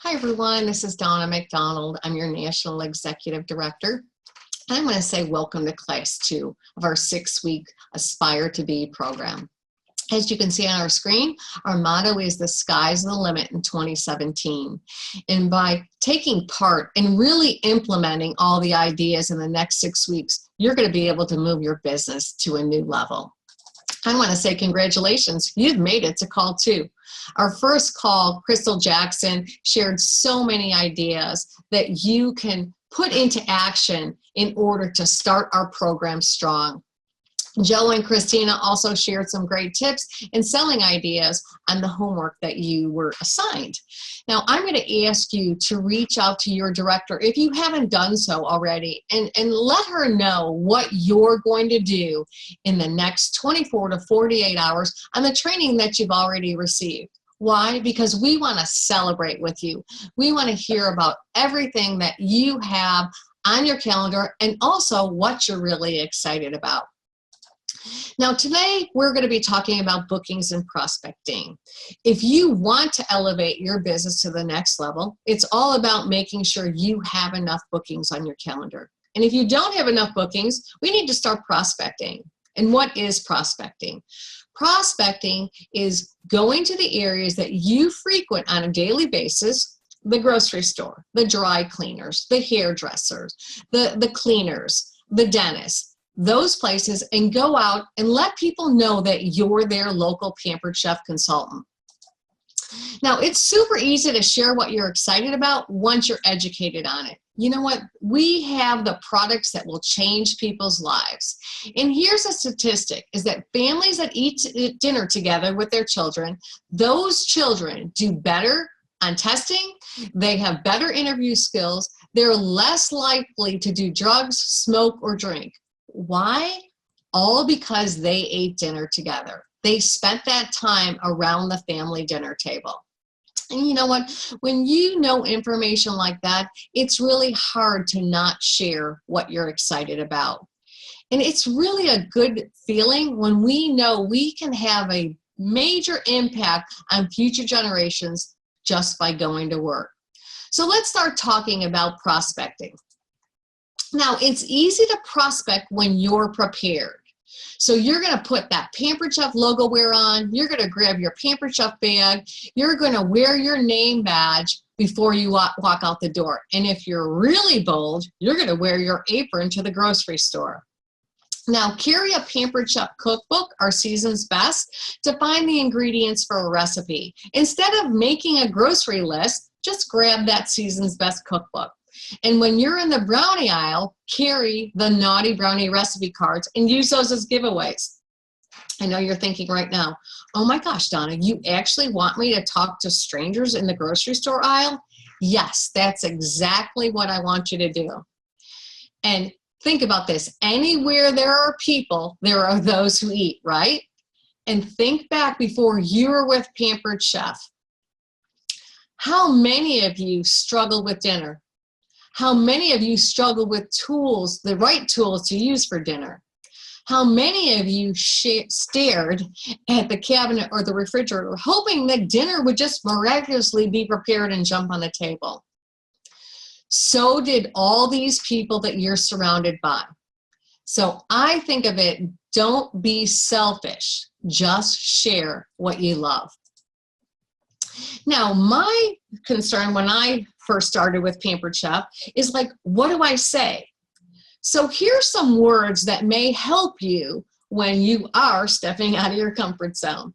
Hi everyone, this is Donna McDonald. I'm your National Executive Director. And I'm going to say welcome to Class 2 of our 6-week Aspire to Be program. As you can see on our screen, our motto is the sky's the limit in 2017. And by taking part and really implementing all the ideas in the next 6 weeks, you're going to be able to move your business to a new level. I want to say congratulations, you've made it to call 2. Our first call, Crystal Jackson shared so many ideas that you can put into action in order to start our program strong. Joe and Christina also shared some great tips and selling ideas on the homework that you were assigned. Now, I'm going to ask you to reach out to your director if you haven't done so already and let her know what you're going to do in the next 24 to 48 hours on the training that you've already received. Why? Because we want to celebrate with you. We want to hear about everything that you have on your calendar and also what you're really excited about. Now today we're going to be talking about bookings and prospecting. If you want to elevate your business to the next level, it's all about making sure you have enough bookings on your calendar. And if you don't have enough bookings, we need to start prospecting. And what is prospecting? Prospecting is going to the areas that you frequent on a daily basis, the grocery store, the dry cleaners, the hairdressers, the cleaners, the dentists, those places, and go out and let people know that you're their local Pampered Chef consultant. Now, it's super easy to share what you're excited about once you're educated on it. You know what? We have the products that will change people's lives. And here's a statistic, is that families that eat dinner together with their children, those children do better on testing, they have better interview skills, they're less likely to do drugs, smoke, or drink. Why? All because they ate dinner together. They spent that time around the family dinner table. And you know what? When you know information like that, it's really hard to not share what you're excited about. And it's really a good feeling when we know we can have a major impact on future generations just by going to work. So let's start talking about prospecting. Now, it's easy to prospect when you're prepared. So you're going to put that Pampered Chef logo wear on, you're going to grab your Pampered Chef bag, you're going to wear your name badge before you walk out the door. And if you're really bold, you're going to wear your apron to the grocery store. Now, carry a Pampered Chef cookbook, our season's best, to find the ingredients for a recipe. Instead of making a grocery list, just grab that season's best cookbook. And when you're in the brownie aisle, carry the Naughty Brownie recipe cards and use those as giveaways. I know you're thinking right now, oh my gosh, Donna, you actually want me to talk to strangers in the grocery store aisle? Yes, that's exactly what I want you to do. And think about this, anywhere there are people, there are those who eat, right? And think back before you were with Pampered Chef. How many of you struggle with dinner? How many of you struggle with tools, the right tools to use for dinner? How many of you stared at the cabinet or the refrigerator hoping that dinner would just miraculously be prepared and jump on the table? So did all these people that you're surrounded by. So I think of it, don't be selfish, just share what you love. Now, my concern when I first started with Pampered Chef is like, what do I say? So here's some words that may help you when you are stepping out of your comfort zone.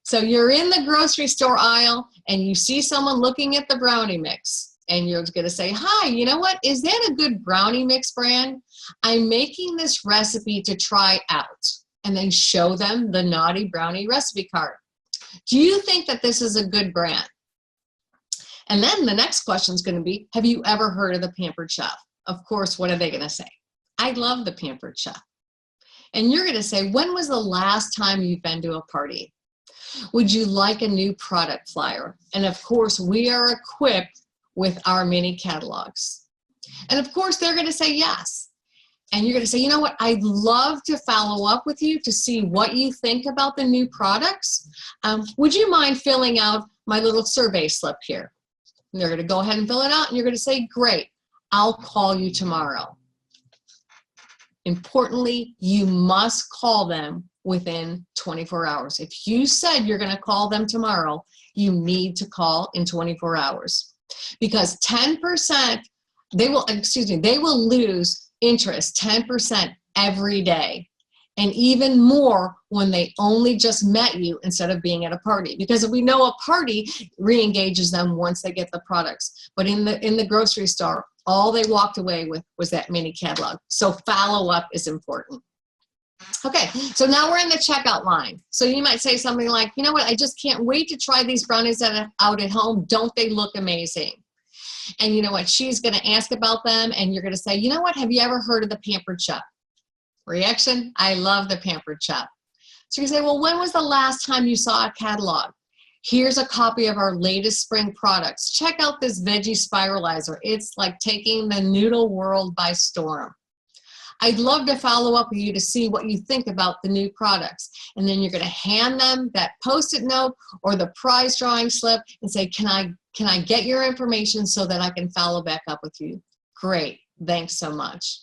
So you're in the grocery store aisle and you see someone looking at the brownie mix and you're going to say, hi, you know what? Is that a good brownie mix brand? I'm making this recipe to try out. And then show them the Naughty Brownie recipe card. Do you think that this is a good brand? And then the next question is going to be, have you ever heard of the Pampered Chef? Of course, what are they going to say? I love the Pampered Chef. And you're going to say, when was the last time you've been to a party? Would you like a new product flyer? And of course, we are equipped with our mini catalogs. And of course, they're going to say yes. And you're going to say, you know what, I'd love to follow up with you to see what you think about the new products. Would you mind filling out my little survey slip here? And they're going to go ahead and fill it out, and you're going to say, great, I'll call you tomorrow. Importantly, you must call them within 24 hours. If you said you're going to call them tomorrow, you need to call in 24 hours. Because 10%, they will lose interest 10% every day. And even more when they only just met you instead of being at a party. Because we know a party re-engages them once they get the products. But in the grocery store, all they walked away with was that mini catalog. So follow-up is important. Okay, so now we're in the checkout line. So you might say something like, you know what, I just can't wait to try these brownies out at home. Don't they look amazing? And you know what, she's going to ask about them, and you're going to say, you know what, have you ever heard of the Pampered Chef? Reaction, I love the Pampered Chef. So you say, well, when was the last time you saw a catalog? Here's a copy of our latest spring products. Check out this veggie spiralizer. It's like taking the noodle world by storm. I'd love to follow up with you to see what you think about the new products. And then you're going to hand them that Post-it note or the prize drawing slip and say, can I get your information so that I can follow back up with you? Great, thanks so much.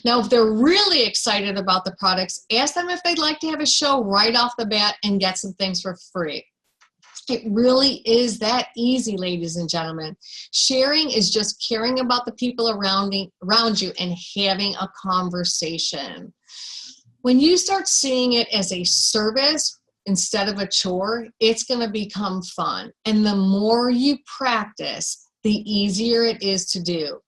Now, if they're really excited about the products, ask them if they'd like to have a show right off the bat and get some things for free. It really is that easy, ladies and gentlemen. Sharing is just caring about the people around you and having a conversation. When you start seeing it as a service instead of a chore, it's going to become fun. And the more you practice, the easier it is to do.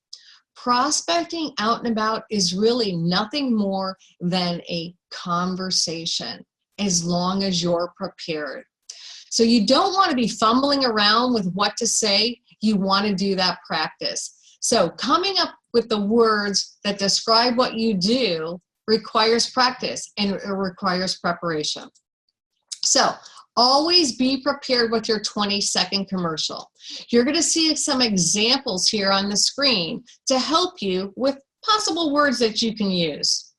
Prospecting out and about is really nothing more than a conversation, as long as you're prepared. So you don't want to be fumbling around with what to say. You want to do that practice. So coming up with the words that describe what you do requires practice, and it requires preparation. So always be prepared with your 20-second commercial. You're going to see some examples here on the screen to help you with possible words that you can use.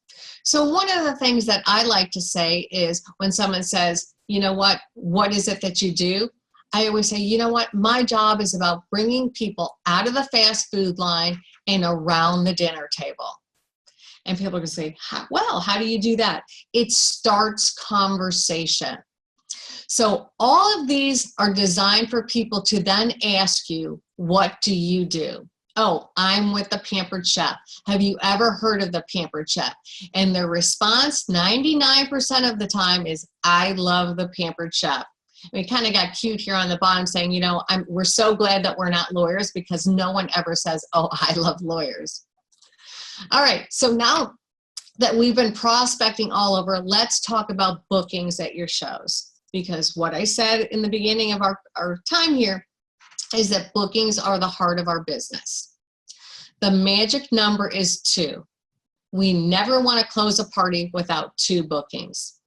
So one of the things that I like to say is when someone says, you know what is it that you do? I always say, you know what, my job is about bringing people out of the fast food line and around the dinner table. And people are going to say, well, how do you do that? It starts conversation. So all of these are designed for people to then ask you, what do you do? Oh, I'm with the Pampered Chef. Have you ever heard of the Pampered Chef? And their response 99% of the time is, I love the Pampered Chef. We kind of got cute here on the bottom saying, you know, we're so glad that we're not lawyers, because no one ever says, oh, I love lawyers. All right, so now that we've been prospecting all over, let's talk about bookings at your shows. Because what I said in the beginning of our time here is that bookings are the heart of our business. The magic number is 2. We never want to close a party without 2 bookings.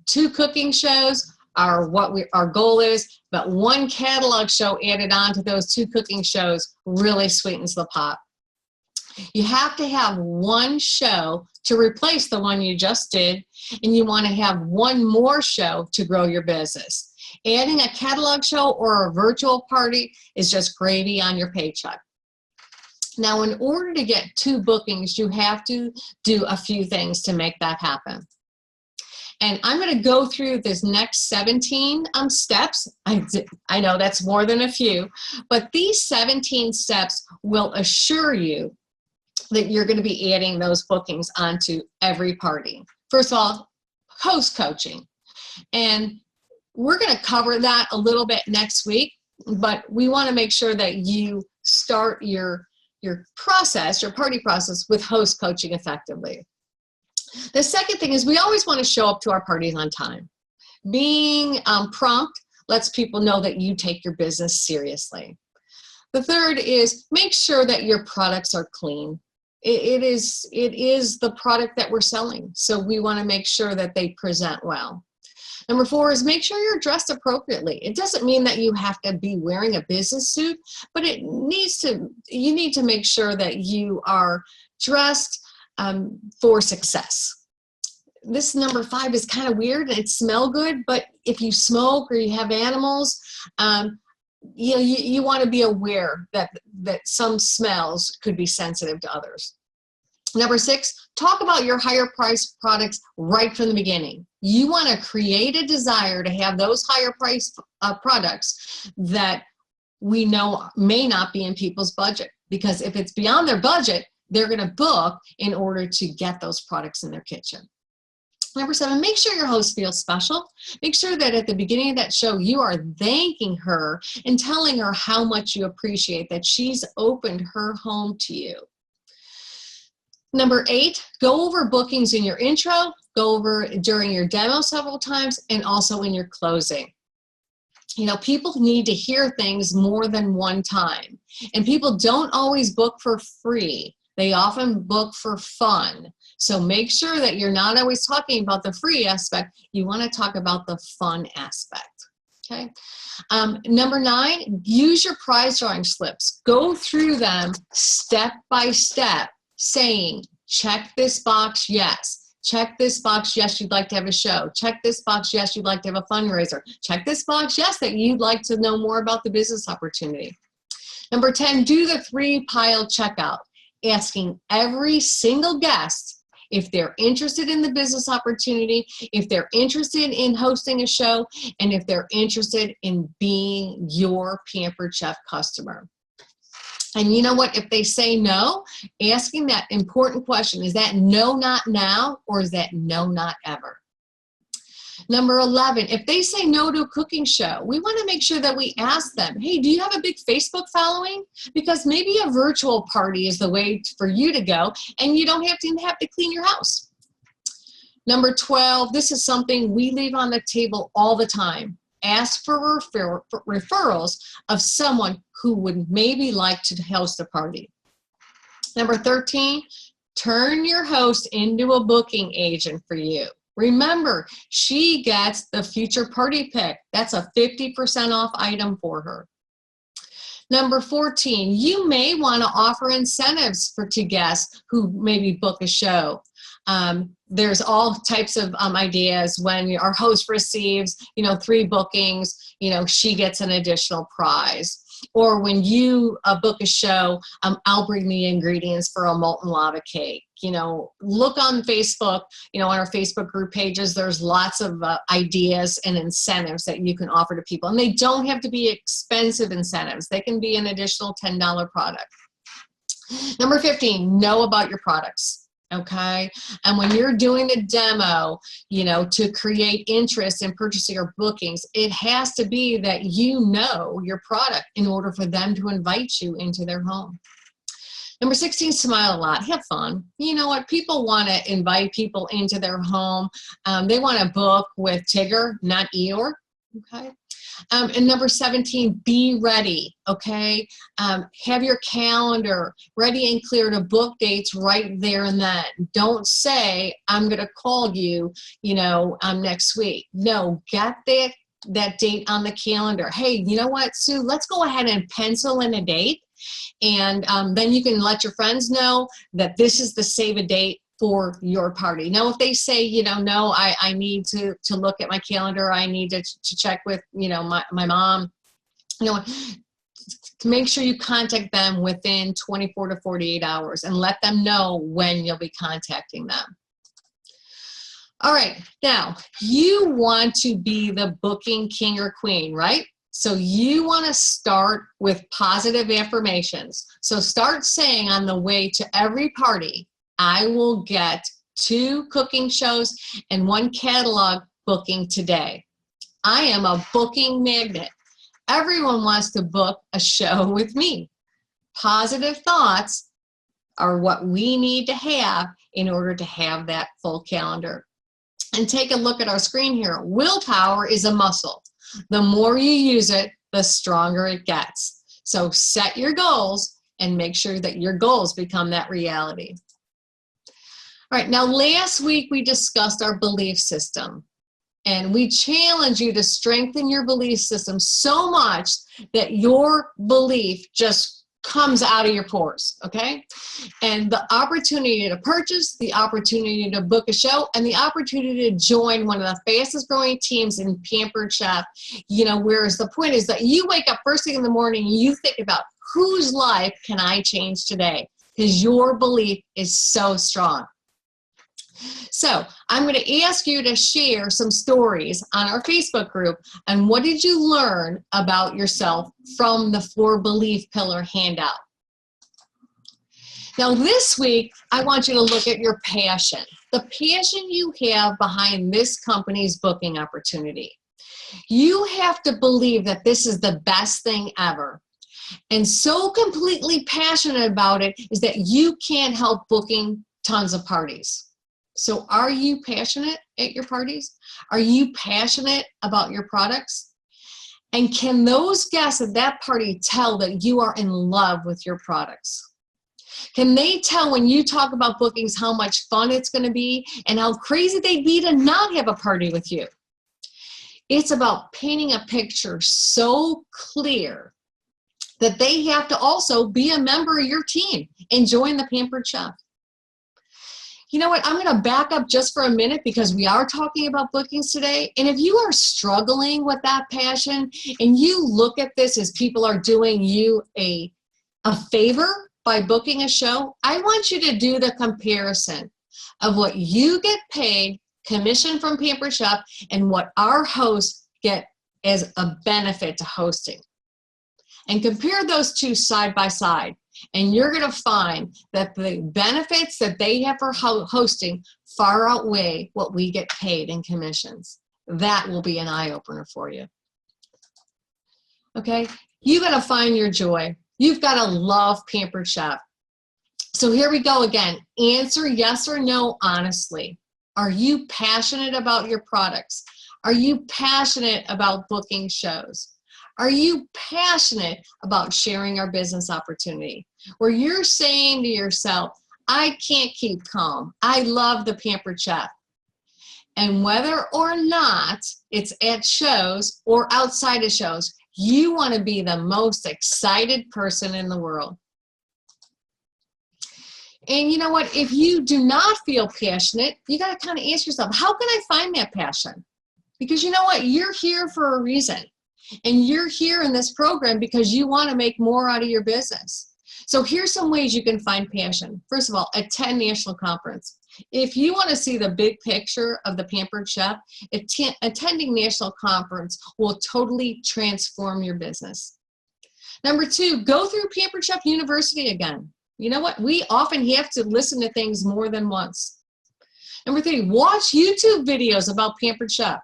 2 cooking shows are what our goal is, but 1 catalog show added on to those 2 cooking shows really sweetens the pot. You have to have 1 show to replace the one you just did, and you want to have 1 more show to grow your business. Adding a catalog show or a virtual party is just gravy on your paycheck. Now, in order to get 2 bookings, you have to do a few things to make that happen. And I'm going to go through this next 17 steps. I know that's more than a few, but these 17 steps will assure you that you're going to be adding those bookings onto every party. First of all, host coaching. And we're going to cover that a little bit next week, but we want to make sure that you start your process, your party process, with host coaching effectively. The second thing is we always want to show up to our parties on time. Being prompt lets people know that you take your business seriously. The third is make sure that your products are clean. It is the product that we're selling, so we want to make sure that they present well. Number 4 is make sure you're dressed appropriately. It doesn't mean that you have to be wearing a business suit, but you need to make sure that you are dressed for success. This number 5 is kind of weird. It smells good, but if you smoke or you have animals, you want to be aware that some smells could be sensitive to others. Number 6, talk about your higher price products right from the beginning. You want to create a desire to have those higher price products that we know may not be in people's budget, because if it's beyond their budget, they're going to book in order to get those products in their kitchen. Number 7, make sure your host feels special. Make sure that at the beginning of that show, you are thanking her and telling her how much you appreciate that she's opened her home to you. Number 8, go over bookings in your intro, go over during your demo several times, and also in your closing. You know, people need to hear things more than one time, and people don't always book for free. They often book for fun. So make sure that you're not always talking about the free aspect. You want to talk about the fun aspect. Okay. Number 9, use your prize drawing slips. Go through them step by step, saying, check this box, yes. Check this box, yes, you'd like to have a show. Check this box, yes, you'd like to have a fundraiser. Check this box, yes, that you'd like to know more about the business opportunity. Number 10, do the 3-pile checkout, asking every single guest if they're interested in the business opportunity, if they're interested in hosting a show, and if they're interested in being your Pampered Chef customer. And you know what? If they say no, asking that important question, is that no, not now, or is that no, not ever? Number 11, if they say no to a cooking show, we want to make sure that we ask them, hey, do you have a big Facebook following? Because maybe a virtual party is the way for you to go, and you don't have to clean your house. Number 12, this is something we leave on the table all the time. Ask for referrals of someone who would maybe like to host a party. Number 13, turn your host into a booking agent for you. Remember, she gets the future party pick. That's a 50% off item for her. Number 14, you may want to offer incentives to guests who maybe book a show. There's all types of ideas. When our host receives, 3 bookings, she gets an additional prize. Or when you book a show, I'll bring the ingredients for a molten lava cake. Look on Facebook, on our Facebook group pages, there's lots of ideas and incentives that you can offer to people. And they don't have to be expensive incentives. They can be an additional $10 product. Number 15, know about your products. Okay. And when you're doing the demo, to create interest in purchasing or bookings, it has to be that you know your product in order for them to invite you into their home. Number 16, smile a lot, have fun. You know what? People want to invite people into their home. They want to book with Tigger, not Eeyore. Okay. And number 17, be ready, okay? Have your calendar ready and clear to book dates right there and then. Don't say, I'm going to call you, next week. No, get that date on the calendar. Hey, you know what, Sue, let's go ahead and pencil in a date. And then you can let your friends know that this is the save a date for your party. Now, if they say, no, I need to look at my calendar, I need to check with, my mom, to make sure you contact them within 24 to 48 hours and let them know when you'll be contacting them. All right, now, you want to be the booking king or queen, right? So you want to start with positive affirmations. So start saying on the way to every party, I will get 2 cooking shows and 1 catalog booking today. I am a booking magnet. Everyone wants to book a show with me. Positive thoughts are what we need to have in order to have that full calendar. And take a look at our screen here. Willpower is a muscle. The more you use it, the stronger it gets. So set your goals and make sure that your goals become that reality. All right, now last week we discussed our belief system, and we challenge you to strengthen your belief system so much that your belief just comes out of your pores, okay? And the opportunity to purchase, the opportunity to book a show, and the opportunity to join one of the fastest growing teams in Pampered Chef, you know, whereas the point is that you wake up first thing in the morning and you think about whose life can I change today? Because your belief is so strong. So I'm going to ask you to share some stories on our Facebook group and what did you learn about yourself from the 4 belief pillar handout. Now this week, I want you to look at your passion, the passion you have behind this company's booking opportunity. You have to believe that this is the best thing ever. And so completely passionate about it is that you can't help booking tons of parties. So are you passionate at your parties? Are you passionate about your products? And can those guests at that party tell that you are in love with your products? Can they tell when you talk about bookings how much fun it's going to be and how crazy they'd be to not have a party with you? It's about painting a picture so clear that they have to also be a member of your team and join the Pampered Chef. You know what, I'm going to back up just for a minute because we are talking about bookings today. And if you are struggling with that passion and you look at this as people are doing you a favor by booking a show, I want you to do the comparison of what you get paid, commission from Pampered Chef, and what our hosts get as a benefit to hosting. And compare those two side by side. And you're going to find that the benefits that they have for hosting far outweigh what we get paid in commissions. That will be an eye-opener for you. Okay? You got to find your joy. You've got to love Pampered Chef. So here we go again. Answer yes or no honestly. Are you passionate about your products? Are you passionate about booking shows? Are you passionate about sharing our business opportunity? Where you're saying to yourself, I can't keep calm. I love the Pampered Chef. And whether or not it's at shows or outside of shows, you want to be the most excited person in the world. And you know what? If you do not feel passionate, you got to kind of ask yourself, how can I find that passion? Because you know what? You're here for a reason. And you're here in this program because you want to make more out of your business. So here's some ways you can find passion. First of all, attend national conference. If you want to see the big picture of the Pampered Chef, attending national conference will totally transform your business. Number 2, go through Pampered Chef University again. You know what? We often have to listen to things more than once. Number 3, watch YouTube videos about Pampered Chef.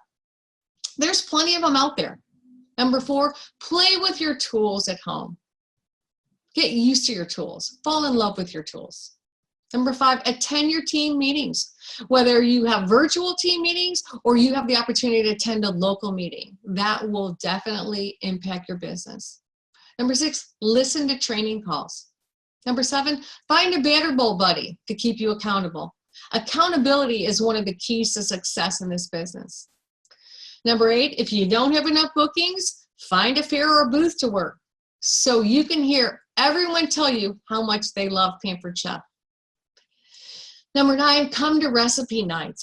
There's plenty of them out there. Number 4, play with your tools at home. Get used to your tools. Fall in love with your tools. Number 5, attend your team meetings. Whether you have virtual team meetings or you have the opportunity to attend a local meeting, that will definitely impact your business. Number 6, listen to training calls. Number 7, find a batter bowl buddy to keep you accountable. Accountability is one of the keys to success in this business. Number 8, if you don't have enough bookings, find a fair or a booth to work so you can hear everyone tell you how much they love Pampered Chef. Number 9, come to recipe night.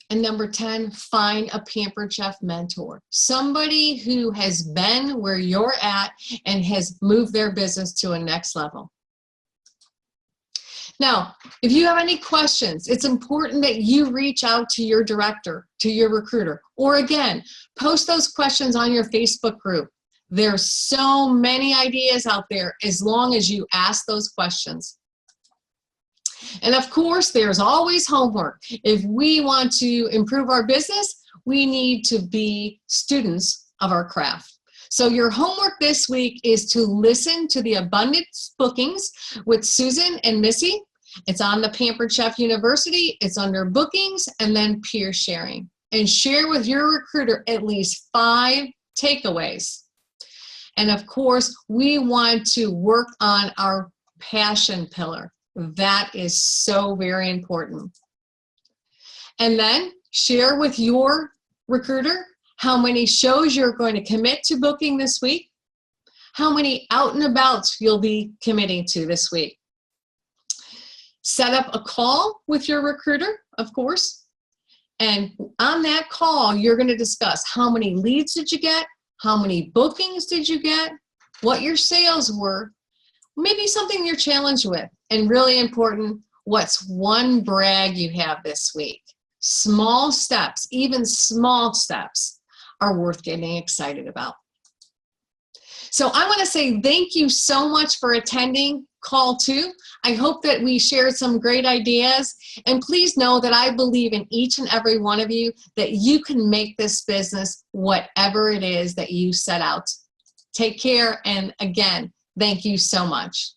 And number 10, find a Pampered Chef mentor. Somebody who has been where you're at and has moved their business to a next level. Now, if you have any questions, it's important that you reach out to your director, to your recruiter, or again, post those questions on your Facebook group. There's so many ideas out there as long as you ask those questions. And of course, there's always homework. If we want to improve our business, we need to be students of our craft. So your homework this week is to listen to the Abundance Bookings with Susan and Missy. It's on the Pampered Chef University. It's under bookings and then peer sharing. And share with your recruiter at least 5 takeaways. And of course, we want to work on our passion pillar. That is so very important. And then share with your recruiter how many shows you're going to commit to booking this week, how many out and abouts you'll be committing to this week. Set up a call with your recruiter, of course. And on that call, you're going to discuss how many leads did you get, how many bookings did you get, what your sales were, maybe something you're challenged with, and really important, what's one brag you have this week. Small steps, even small steps, are worth getting excited about. So I want to say thank you so much for attending Call 2. I hope that we shared some great ideas, and please know that I believe in each and every one of you that you can make this business whatever it is that you set out. Take care, and again, thank you so much.